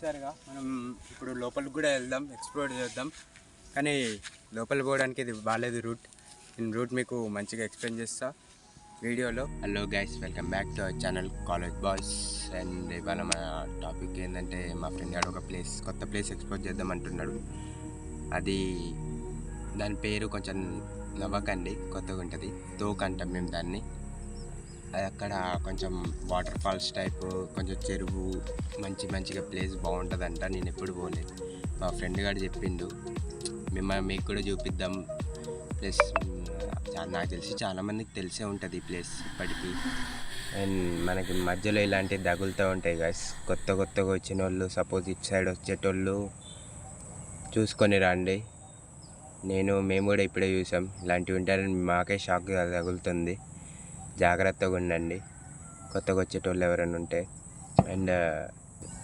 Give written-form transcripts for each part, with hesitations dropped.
చూసారుగా, మనం ఇప్పుడు లోపలికి కూడా వెళ్దాం, ఎక్స్ప్లోర్ చేద్దాం. కానీ లోపల పోవడానికి ఇది బాగాలేదు రూట్. నేను రూట్ మీకు మంచిగా ఎక్స్ప్లెయిన్ చేస్తా వీడియోలో. Hello guys, welcome back to our channel college boys. And ఇవాళ మన టాపిక్ ఏంటంటే, మా ఫ్రెండ్ గారు ఒక కొత్త ప్లేస్ ఎక్స్ప్లోర్ చేద్దాం అంటున్నాడు. అది దాని పేరు కొంచెం నవ్వకండి, కొత్తగా ఉంటుంది. తోక్ అంటాం మేము దాన్ని. అది అక్కడ కొంచెం వాటర్ ఫాల్స్ టైప్, కొంచెం చెరువు, మంచిగా ప్లేస్ బాగుంటుందంట. నేను ఎప్పుడు పోలేదు, మా ఫ్రెండ్ గారు చెప్పిండు. మీకు కూడా చూపిద్దాం. ప్లస్ నాకు తెలిసి చాలామందికి తెలిసే ఉంటుంది ఈ ప్లేస్ ఇప్పటికీ. అండ్ మనకి మధ్యలో ఇలాంటివి తగులుతూ ఉంటాయి గాయస్. కొత్తగా వచ్చిన వాళ్ళు, సపోజ్ ఇటు సైడ్ వచ్చేటోళ్ళు చూసుకొని రండి. మేము కూడా ఇప్పుడే చూసాం. ఇలాంటివి ఉంటారని మాకే షాక్ తగులుతుంది. జాగ్రత్తగా ఉండండి కొత్తగా వచ్చేటోళ్ళు ఎవరైనా ఉంటే. అండ్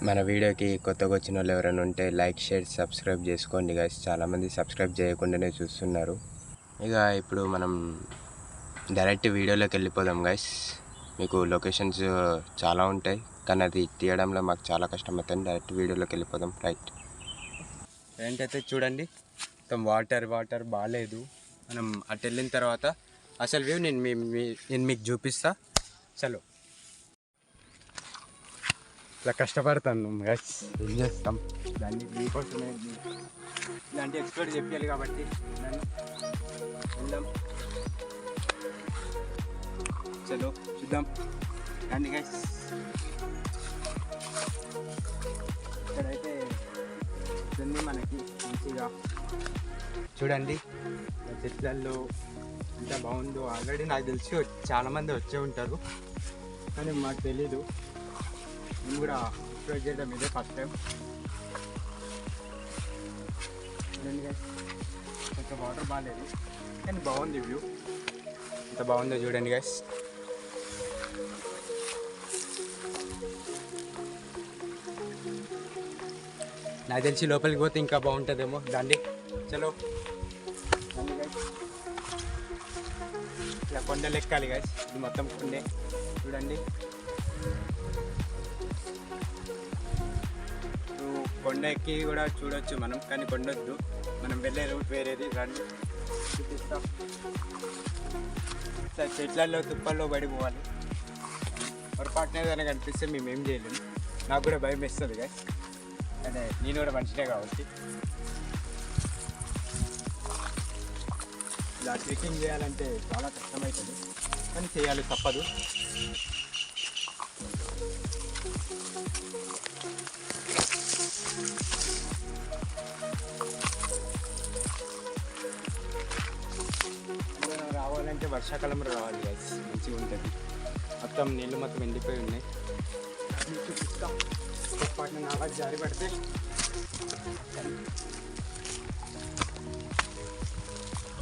మన వీడియోకి కొత్తగా వచ్చిన వాళ్ళు ఎవరైనా ఉంటే లైక్, షేర్, సబ్స్క్రైబ్ చేసుకోండి గాయస్. చాలామంది సబ్స్క్రైబ్ చేయకుండానే చూస్తున్నారు. ఇక ఇప్పుడు మనం డైరెక్ట్ వీడియోలోకి వెళ్ళిపోదాం గాయస్. మీకు లొకేషన్స్ చాలా ఉంటాయి, కానీ అది తీయడంలో మాకు చాలా కష్టం అవుతుంది. డైరెక్ట్ వీడియోలోకి వెళ్ళిపోదాం. రైట్. ఏంటైతే చూడండి, మొత్తం వాటర్ బాగాలేదు. మనం అటు వెళ్ళిన తర్వాత అసలు వ్యూ నేను మీకు చూపిస్తా. చలో, ఇట్లా కష్టపడతాను గైస్, ఏం చేస్తాం. దాన్ని మీకోసమే ఇలాంటి ఎక్స్పర్ట్ చెప్పాలి కాబట్టి నన్ను వెళ్దాం. చలో చూద్దాం రండి గైస్. ఇక్కడైతే ఉంది మనకి మంచిగా చూడండి, చెట్లల్లో ఎంత బాగుందో. ఆల్రెడీ నాకు తెలిసి చాలామంది వచ్చే ఉంటారు, కానీ మాకు తెలీదు. నేను కూడా ఎక్స్ప్లోర్ చేయడం ఇదే ఫస్ట్ టైం. చూడండి గైస్, కొంచెం వాటర్ బాగాలేదు, కానీ బాగుంది వ్యూ. ఎంత బాగుందో చూడండి గైస్. నాకు తెలిసి లోపలికి పోతే ఇంకా బాగుంటుందేమో. దాన్ని చలో రండి గైస్. ఇలా కొండలు ఎక్కాలి గైస్. ఇది మొత్తం కొండే చూడండి. కొండ ఎక్కి కూడా చూడొచ్చు మనం, కానీ కొండొద్దు. మనం వెళ్ళే రూట్ వేరేది. రండి చూపిస్తాం. చెట్లలో, తుప్పల్లో పడిపోవాలి. పొరపాటున ఏదైనా కనిపిస్తే మేమేం చేయలేము. నాకు కూడా భయం వేస్తుంది గైస్, అదే నేను కూడా మనిషినే కాబట్టి. ఇలా ట్రెక్కింగ్ చేయాలంటే చాలా కష్టమవుతుంది, కానీ చేయాలి, తప్పదు. రావాలంటే వర్షాకాలంలో రావాలి గైస్, మంచిగా ఉంటుంది. మొత్తం నీళ్ళు మొత్తం ఎండిపోయి ఉన్నాయి. చూపిస్తాం. పాటను నాలా జారి పడితే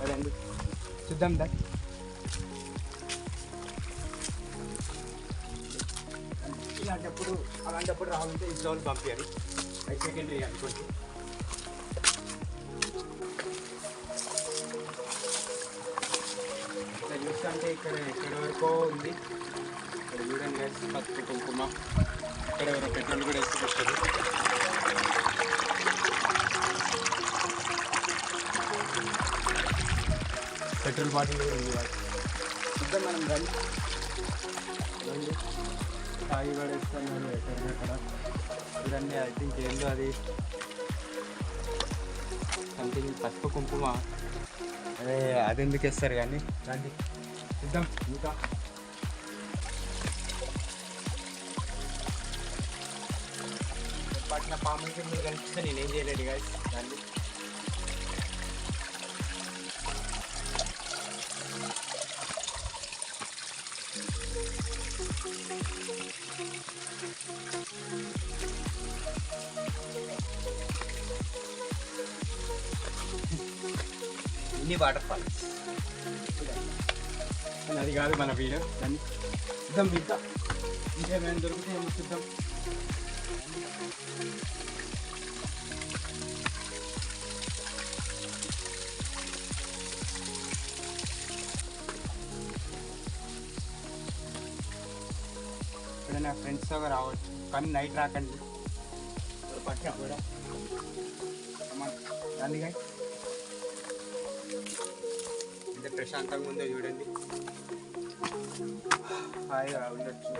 అదండి, చూద్దాం. అలాంటప్పుడు రావాలంటే ఇంట్లో వాళ్ళు పంపించాలి. 5 సెకండ్ అనుకోండి. ఇట్లా చూస్తా అంటే ఎక్కడి వరకు ఉంది. ఇక్కడ చూడండి గైస్, పసుపు, కుంకుమ. ఇక్కడ ఎవరో పెట్రోల్ కూడా వేసుకొస్తారు. పెట్రోల్ బాటిల్ కూడా ఉంది. చూద్దాం మనం. రండి తాగి కూడా వేస్తున్నారు ఎక్కడెక్కడ. చూడండి, ఐ థింక్ ఏందో అది సంథింగ్ పసుపు, కుంకుమ. అదే అది ఎందుకు వేస్తారు కానీ. రండి చూద్దాం. ఇంకా పట్టిన పాములకి మీరు కనిపిస్తే నేనేం చేయలేదు గాయస్. రండి. ఇన్ని వాటర్ ఫాల్స్. అది కాదు మన వీడియో. దాన్ని చూద్దాం. ఇంకేమైనా దొరుకుతాయేమో చూద్దాం. ఎప్పుడైనా ఫ్రెండ్స్తో రావచ్చు, కానీ నైట్ రాకండి. పట్టిన కూడా దానిగా ఎంత ప్రశాంతంగా ఉందో చూడండి. హాయిగా ఉండొచ్చు.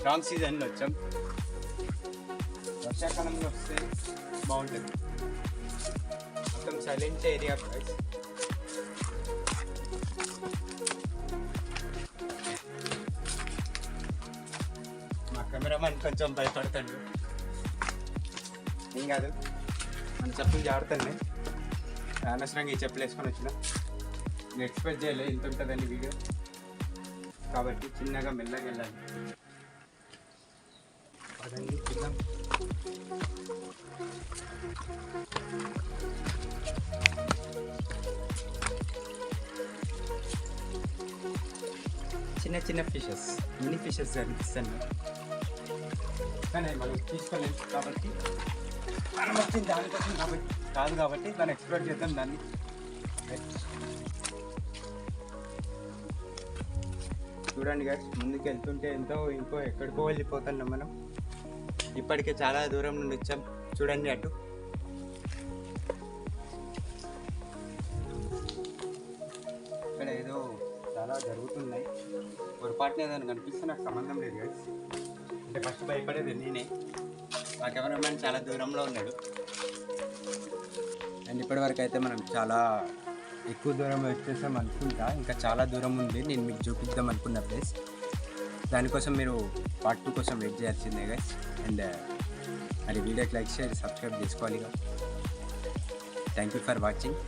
రాంగ్ సీజన్లో వచ్చాం. వర్షాకాలంలో వస్తే బాగుంటుంది. మొత్తం సైలెంట్ ఏరియా గైస్. మా కెమెరామెన్ కొంచెం భయపడతాడు. ఏం కాదు, మన చెప్పులు జాడుతున్నాయి. అనవసరంగా ఈ చెప్పులు వేసుకొని వచ్చిన. నేను ఎక్స్పెక్ట్ చేయలేదు ఇంత ఉంటుందని వీడియో, కాబట్టి చిన్నగా మెల్లగా వెళ్ళాలి. అదండి చూద్దాం. చిన్న చిన్న ఫిషెస్, మినీ ఫిషెస్ కనిపిస్తున్నాయి, కానీ మనం తీసుకోలేము కాబట్టి మనం వచ్చింది దానికోసం కాబట్టి దాన్ని ఎక్స్ప్లోర్ చేద్దాం దాన్ని. చూడండి గాయస్, ముందుకు వెళ్తుంటే ఇంకో ఎక్కడికో వెళ్ళిపోతున్నాం మనం. ఇప్పటికే చాలా దూరం నుండి వచ్చాం. చూడండి అటు ఇక్కడ ఏదో చాలా జరుగుతున్నాయి. పొరపాటున ఏదైనా కనిపిస్తే నాకు సంబంధం లేదు గాయస్. అంటే ఫస్ట్ భయపడేది నేనే. ఆ కెమెరామెన్ చాలా దూరంలో ఉన్నాడు. అండ్ ఇప్పటివరకు అయితే మనం చాలా ఎక్కువ దూరం వచ్చేసాం అనుకుంటా. ఇంకా చాలా దూరం ఉంది నేను మీకు చూపిద్దాం అనుకున్న ప్లేస్. దానికోసం మీరు పార్ట్ 2 కోసం వెయిట్ చేయాల్సిందే గైస్. అండ్ మరి వీడియోకి లైక్ షేర్ సబ్స్క్రైబ్ చేసుకోవాలి. Thank you for watching.